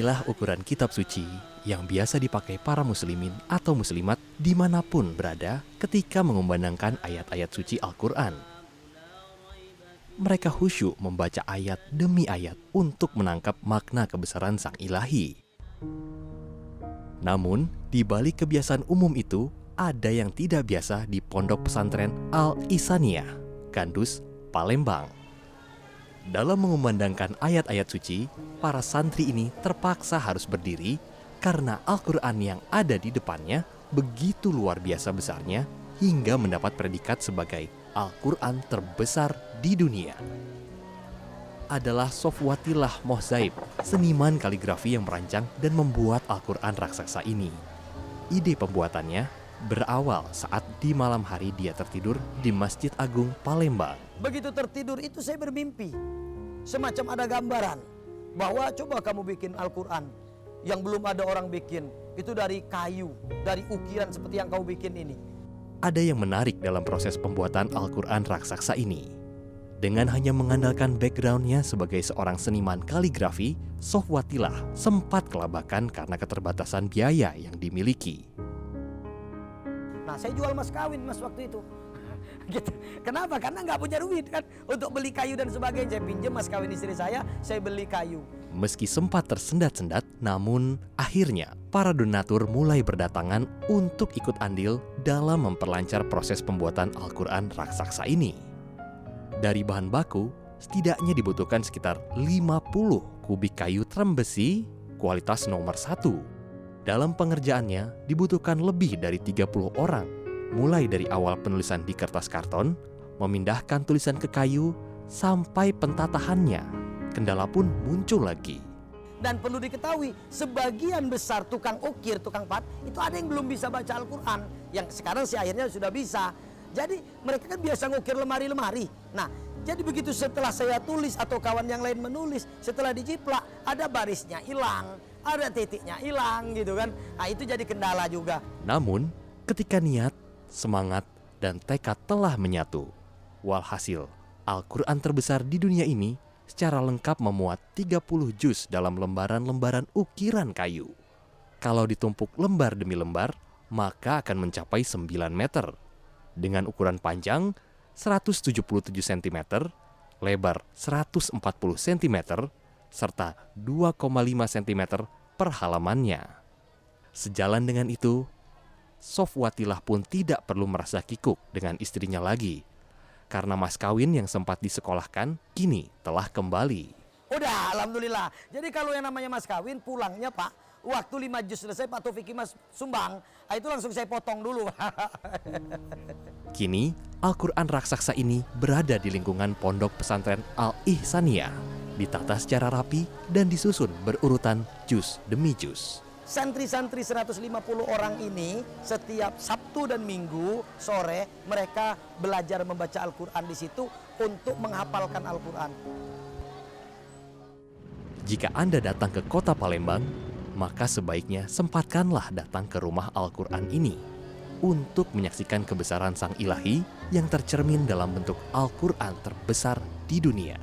Inilah ukuran kitab suci yang biasa dipakai para muslimin atau muslimat dimanapun berada ketika mengumandangkan ayat-ayat suci Al-Quran. Mereka khusyuk membaca ayat demi ayat untuk menangkap makna kebesaran Sang Ilahi. Namun, di balik kebiasaan umum itu, ada yang tidak biasa di Pondok Pesantren Al-Ihsaniyah, Gandus, Palembang. Dalam mengumandangkan ayat-ayat suci, para santri ini terpaksa harus berdiri karena Al-Quran yang ada di depannya begitu luar biasa besarnya hingga mendapat predikat sebagai Al-Quran terbesar di dunia. Adalah Sofwatillah Mohzaib, seniman kaligrafi yang merancang dan membuat Al-Quran raksasa ini. Ide pembuatannya berawal saat di malam hari dia tertidur di Masjid Agung Palembang. Begitu tertidur itu saya bermimpi. Semacam ada gambaran bahwa coba kamu bikin Al-Quran yang belum ada orang bikin. Itu dari kayu, dari ukiran seperti yang kau bikin ini. Ada yang menarik dalam proses pembuatan Al-Quran raksasa ini. Dengan hanya mengandalkan backgroundnya sebagai seorang seniman kaligrafi, Sofwatillah sempat kelabakan karena keterbatasan biaya yang dimiliki. Nah, saya jual mas kawin mas waktu itu. Gitu. Kenapa? Karena nggak punya duit kan untuk beli kayu dan sebagainya. Saya pinjam mas kawin istri saya beli kayu. Meski sempat tersendat-sendat, namun akhirnya para donatur mulai berdatangan untuk ikut andil dalam memperlancar proses pembuatan Al-Quran raksasa ini. Dari bahan baku, setidaknya dibutuhkan sekitar 50 kubik kayu trem besi kualitas nomor 1. Dalam pengerjaannya dibutuhkan lebih dari 30 orang, mulai dari awal penulisan di kertas karton, memindahkan tulisan ke kayu, sampai pentatahannya. Kendala pun muncul lagi. Dan perlu diketahui, sebagian besar tukang ukir, tukang pat, itu ada yang belum bisa baca Al-Quran. Yang sekarang sih akhirnya sudah bisa. Jadi mereka kan biasa ngukir lemari-lemari. Nah, jadi begitu setelah saya tulis atau kawan yang lain menulis, setelah dijiplak, ada barisnya hilang, ada titiknya hilang gitu kan. Nah, itu jadi kendala juga. Namun, ketika niat, semangat, dan tekad telah menyatu, walhasil Al-Quran terbesar di dunia ini secara lengkap memuat 30 juz dalam lembaran-lembaran ukiran kayu. Kalau ditumpuk lembar demi lembar, maka akan mencapai 9 meter. Dengan ukuran panjang 177 cm, lebar 140 cm, serta 2,5 cm per halamannya. Sejalan dengan itu, Sofwatillah pun tidak perlu merasa kikuk dengan istrinya lagi, karena mas kawin yang sempat disekolahkan kini telah kembali. Udah, alhamdulillah. Jadi kalau yang namanya mas kawin pulangnya Pak, waktu 5 juz selesai Pak Taufiki mas sumbang, itu langsung saya potong dulu. Kini, Al-Quran raksasa ini berada di lingkungan Pondok Pesantren Al-Ihsaniyah, ditata secara rapi dan disusun berurutan juz demi juz. Santri-santri 150 orang ini setiap Sabtu dan Minggu sore mereka belajar membaca Al-Quran di situ untuk menghafalkan Al-Quran. Jika Anda datang ke kota Palembang, maka sebaiknya sempatkanlah datang ke rumah Al-Quran ini untuk menyaksikan kebesaran Sang Ilahi yang tercermin dalam bentuk Al-Quran terbesar di dunia.